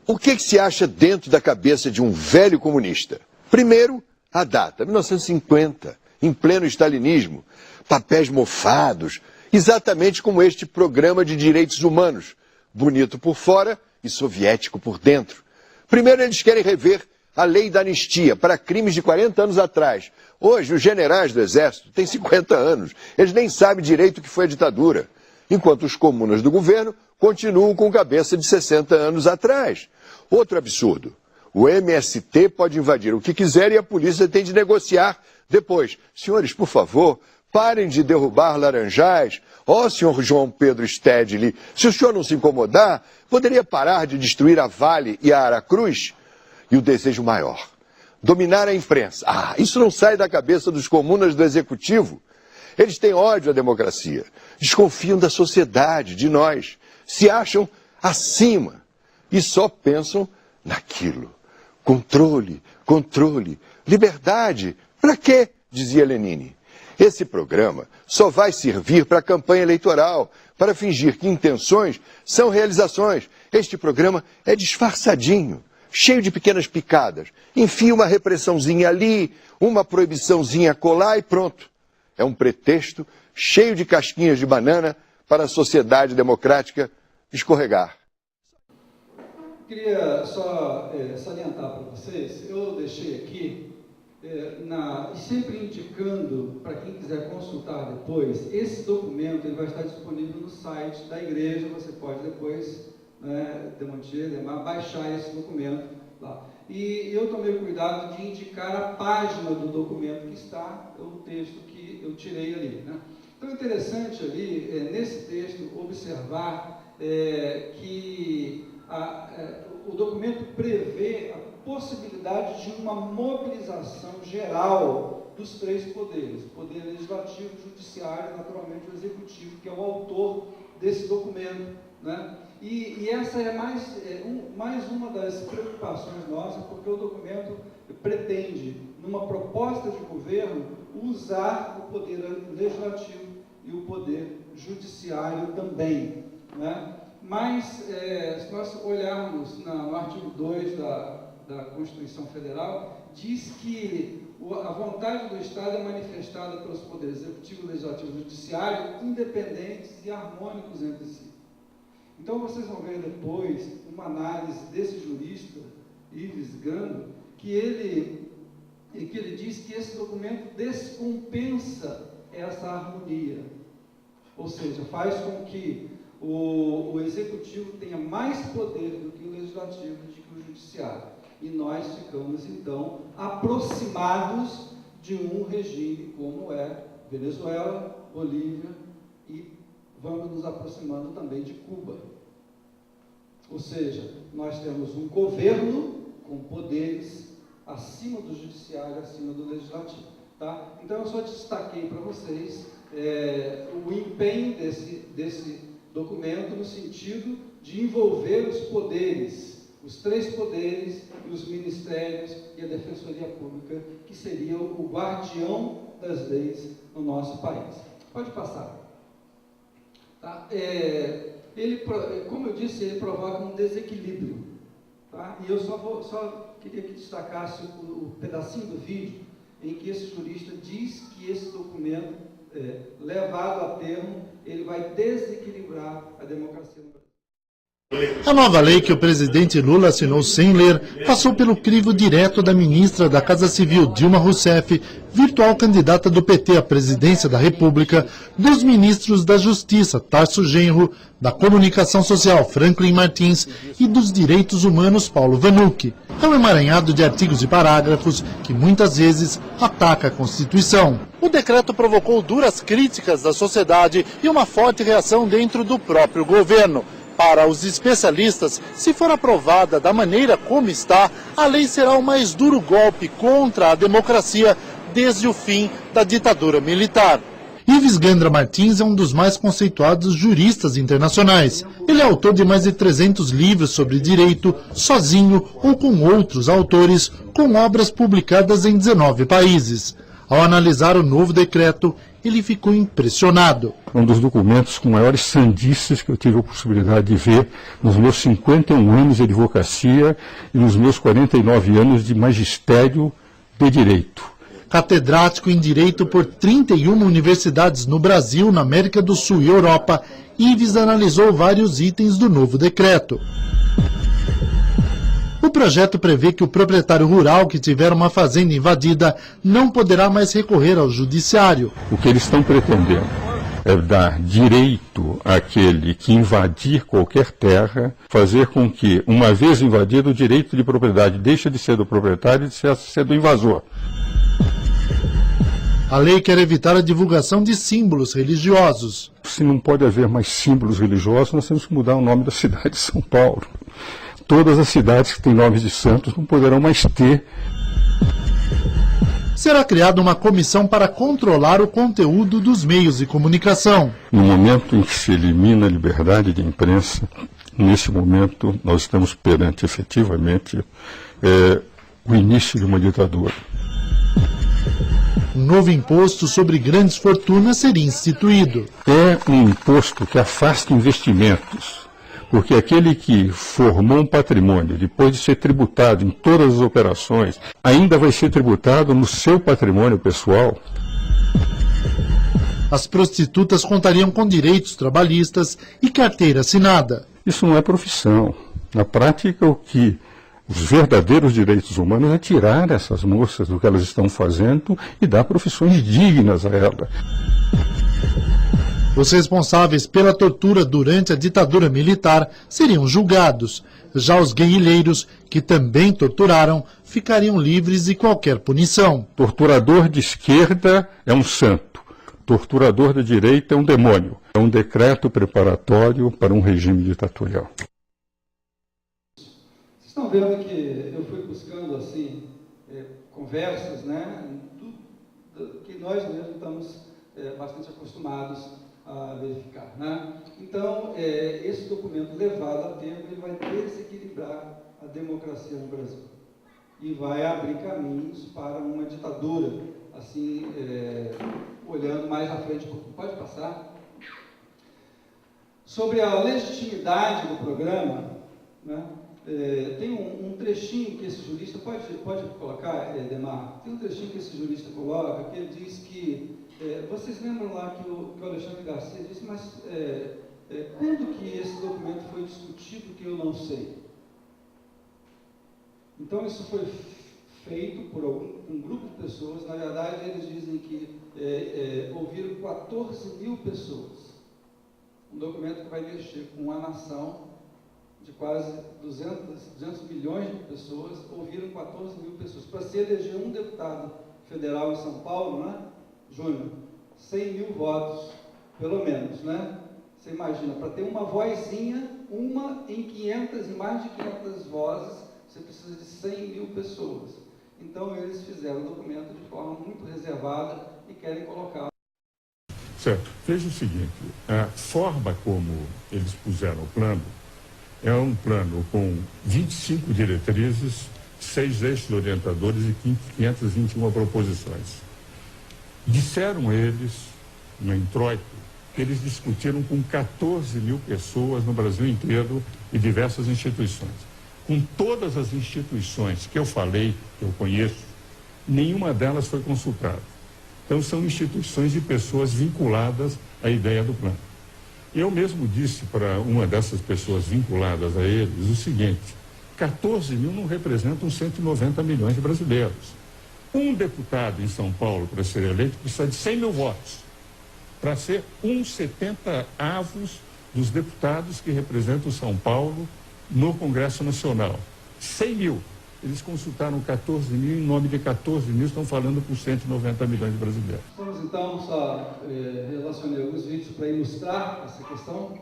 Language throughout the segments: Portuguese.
o que se acha dentro da cabeça de um velho comunista? Primeiro, a data, 1950, em pleno stalinismo, papéis mofados, exatamente como este programa de direitos humanos, bonito por fora e soviético por dentro. Primeiro, eles querem rever a lei da anistia para crimes de 40 anos atrás. Hoje, os generais do Exército têm 50 anos, eles nem sabem direito o que foi a ditadura, enquanto os comunas do governo continuam com cabeça de 60 anos atrás. Outro absurdo, o MST pode invadir o que quiser e a polícia tem de negociar depois. Senhores, por favor, parem de derrubar laranjais. Ó, senhor João Pedro Stedley, se o senhor não se incomodar, poderia parar de destruir a Vale e a Aracruz? E o desejo maior, dominar a imprensa. Ah, isso não sai da cabeça dos comunas do executivo. Eles têm ódio à democracia, desconfiam da sociedade, de nós, se acham acima e só pensam naquilo. Controle, controle, liberdade. Para quê? Dizia Lenine. Esse programa só vai servir para a campanha eleitoral, para fingir que intenções são realizações. Este programa é disfarçadinho, cheio de pequenas picadas. Enfia uma repressãozinha ali, uma proibiçãozinha acolá e pronto. É um pretexto cheio de casquinhas de banana para a sociedade democrática escorregar. Queria só salientar para vocês, eu deixei aqui, sempre indicando, para quem quiser consultar depois, esse documento ele vai estar disponível no site da igreja, você pode depois, baixar esse documento lá. E eu tomei o cuidado de indicar a página do documento que está, o texto que eu tirei ali, né? Então é interessante ali, nesse texto, observar que o documento prevê a possibilidade de uma mobilização geral dos três poderes, o poder legislativo, o judiciário e, naturalmente, o executivo, que é o autor desse documento, né? E essa é mais uma das preocupações nossas, porque o documento pretende, numa proposta de governo, usar o poder legislativo e o poder judiciário também, né? Mas, se nós olharmos no artigo 2 da Constituição Federal, diz que a vontade do Estado é manifestada pelos poderes executivo, legislativo e judiciário, independentes e harmônicos entre si. Então, vocês vão ver depois uma análise desse jurista, Ives Gandra, que ele diz que esse documento descompensa essa harmonia, ou seja, faz com que o executivo tenha mais poder do que o legislativo e do que o judiciário. E nós ficamos, então, aproximados de um regime como é Venezuela, Bolívia e vamos nos aproximando também de Cuba. Ou seja, nós temos um governo com poderes acima do judiciário, acima do legislativo. Tá? Então, eu só destaquei para vocês o empenho desse documento no sentido de envolver os poderes, os três poderes e os ministérios e a Defensoria Pública, que seria o guardião das leis no nosso país. Pode passar. Tá? Como eu disse, ele provoca um desequilíbrio. Tá? E eu só queria que destacasse o pedacinho do vídeo em que esse jurista diz que esse documento, levado a termo, ele vai desequilibrar a democracia no Brasil. A nova lei que o presidente Lula assinou sem ler passou pelo crivo direto da ministra da Casa Civil, Dilma Rousseff, virtual candidata do PT à presidência da República, dos ministros da Justiça, Tarso Genro, da Comunicação Social, Franklin Martins, e dos Direitos Humanos, Paulo Vanucci. É um emaranhado de artigos e parágrafos que muitas vezes ataca a Constituição. O decreto provocou duras críticas da sociedade e uma forte reação dentro do próprio governo. Para os especialistas, se for aprovada da maneira como está, a lei será o mais duro golpe contra a democracia desde o fim da ditadura militar. Ives Gandra Martins é um dos mais conceituados juristas internacionais. Ele é autor de mais de 300 livros sobre direito, sozinho ou com outros autores, com obras publicadas em 19 países. Ao analisar o novo decreto, ele ficou impressionado. Um dos documentos com maiores sandices que eu tive a possibilidade de ver nos meus 51 anos de advocacia e nos meus 49 anos de magistério de direito. Catedrático em Direito por 31 universidades no Brasil, na América do Sul e Europa, Ives analisou vários itens do novo decreto. O projeto prevê que o proprietário rural que tiver uma fazenda invadida não poderá mais recorrer ao judiciário. O que eles estão pretendendo é dar direito àquele que invadir qualquer terra, fazer com que, uma vez invadido, o direito de propriedade deixe de ser do proprietário e de ser do invasor. A lei quer evitar a divulgação de símbolos religiosos. Se não pode haver mais símbolos religiosos, nós temos que mudar o nome da cidade de São Paulo. Todas as cidades que têm nomes de santos não poderão mais ter. Será criada uma comissão para controlar o conteúdo dos meios de comunicação. No momento em que se elimina a liberdade de imprensa, nesse momento nós estamos perante, efetivamente, o início de uma ditadura. Um novo imposto sobre grandes fortunas seria instituído. É um imposto que afasta investimentos, porque aquele que formou um patrimônio, depois de ser tributado em todas as operações, ainda vai ser tributado no seu patrimônio pessoal. As prostitutas contariam com direitos trabalhistas e carteira assinada. Isso não é profissão. Na prática, o que os verdadeiros direitos humanos é tirar essas moças do que elas estão fazendo e dar profissões dignas a elas. Os responsáveis pela tortura durante a ditadura militar seriam julgados. Já os guerrilheiros, que também torturaram, ficariam livres de qualquer punição. Torturador de esquerda é um santo. Torturador de direita é um demônio. É um decreto preparatório para um regime ditatorial. Vocês estão vendo que eu fui buscando assim conversas, né, que nós mesmos estamos bastante acostumados a verificar, né? Então, esse documento levado a tempo, ele vai desequilibrar a democracia no Brasil e vai abrir caminhos para uma ditadura, assim, olhando mais à frente. Pode passar? Sobre a legitimidade do programa, né? Tem um trechinho que esse jurista, pode colocar, Demar? Tem um trechinho que esse jurista coloca, que ele diz que, vocês lembram lá que o Alexandre Garcia disse, mas quando que esse documento foi discutido que eu não sei? Então isso foi feito por um grupo de pessoas, na verdade eles dizem que ouviram 14 mil pessoas. Um documento que vai mexer com a nação de quase 200 milhões de pessoas, ouviram 14 mil pessoas. Para se eleger um deputado federal em São Paulo, né, Júnior, 100 mil votos, pelo menos, né? Você imagina, para ter uma vozinha, uma em 500 e mais de 500 vozes, você precisa de 100 mil pessoas. Então, eles fizeram o documento de forma muito reservada e querem colocar. Certo. Veja o seguinte, a forma como eles puseram o plano é um plano com 25 diretrizes, 6 eixos orientadores e 521 proposições. Disseram eles, no introito, que eles discutiram com 14 mil pessoas no Brasil inteiro e diversas instituições. Com todas as instituições que eu falei, que eu conheço, nenhuma delas foi consultada. Então, são instituições e pessoas vinculadas à ideia do plano. Eu mesmo disse para uma dessas pessoas vinculadas a eles o seguinte: 14 mil não representam 190 milhões de brasileiros. Um deputado em São Paulo, para ser eleito, precisa de 100 mil votos, para ser 1/70 dos deputados que representam São Paulo no Congresso Nacional. 100 mil. Eles consultaram 14 mil, em nome de 14 mil estão falando por 190 milhões de brasileiros. Vamos então, só relacionei alguns vídeos para ilustrar essa questão.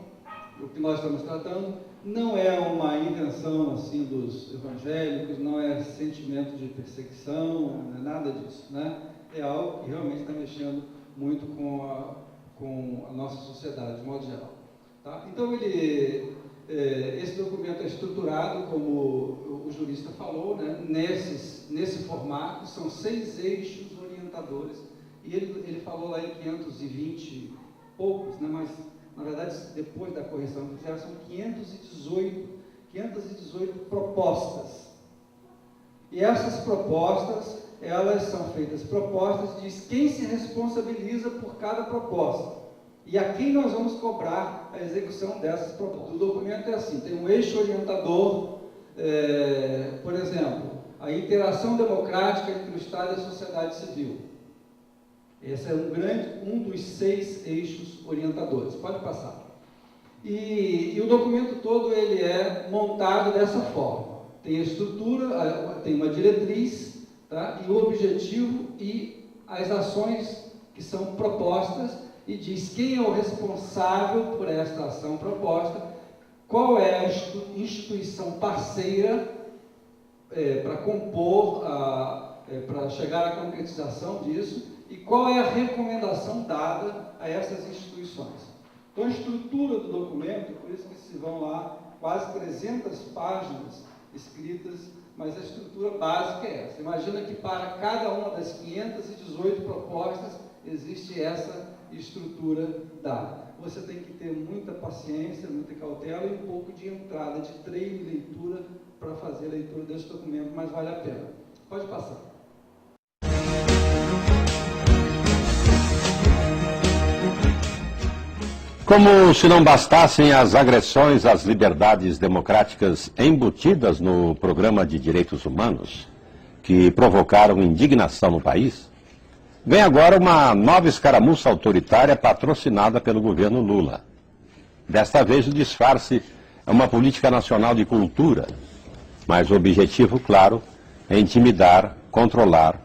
O que nós estamos tratando não é uma invenção assim dos evangélicos, não é sentimento de perseguição, não é nada disso, né? É algo que realmente está mexendo muito com a nossa sociedade, de modo geral. Tá? Então, esse documento é estruturado, como o jurista falou, né, nesse formato, são 6 eixos orientadores e ele falou lá em 520 e poucos, né, mas na verdade depois da correção que fizeram são 518 propostas. E essas propostas, elas são feitas propostas, diz quem se responsabiliza por cada proposta e a quem nós vamos cobrar a execução dessas propostas. O documento é assim, tem um eixo orientador, por exemplo, a interação democrática entre o Estado e a sociedade civil. Esse é um dos 6 eixos orientadores. Pode passar. E o documento todo ele é montado dessa forma. Tem a estrutura, tem uma diretriz, tá? E o objetivo e as ações que são propostas, e diz quem é o responsável por esta ação proposta, qual é a instituição parceira para compor, para chegar à concretização disso, e qual é a recomendação dada a essas instituições. Então, a estrutura do documento, por isso que se vão lá quase 300 páginas escritas, mas a estrutura básica é essa. Imagina que para cada uma das 518 propostas existe essa estrutura dada. Você tem que ter muita paciência, muita cautela e um pouco de entrada, de treino e leitura para fazer a leitura desse documento, mas vale a pena. Pode passar. Como se não bastassem as agressões às liberdades democráticas embutidas no Programa de Direitos Humanos, que provocaram indignação no país, vem agora uma nova escaramuça autoritária patrocinada pelo governo Lula. Desta vez o disfarce é uma política nacional de cultura, mas o objetivo, claro, é intimidar, controlar,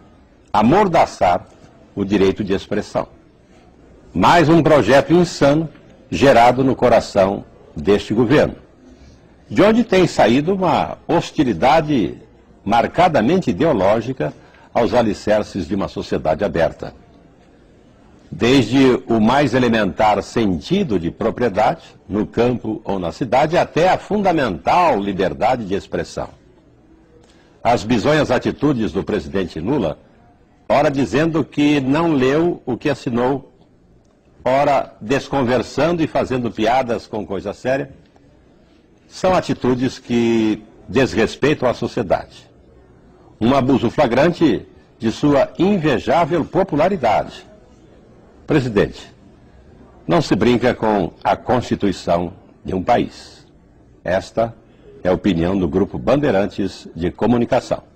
amordaçar o direito de expressão. Mais um projeto insano gerado no coração deste governo, de onde tem saído uma hostilidade marcadamente ideológica aos alicerces de uma sociedade aberta. Desde o mais elementar sentido de propriedade, no campo ou na cidade, até a fundamental liberdade de expressão. As bizonhas atitudes do presidente Lula, ora dizendo que não leu o que assinou, ora desconversando e fazendo piadas com coisa séria, são atitudes que desrespeitam a sociedade. Um abuso flagrante de sua invejável popularidade. Presidente, não se brinca com a Constituição de um país. Esta é a opinião do Grupo Bandeirantes de Comunicação.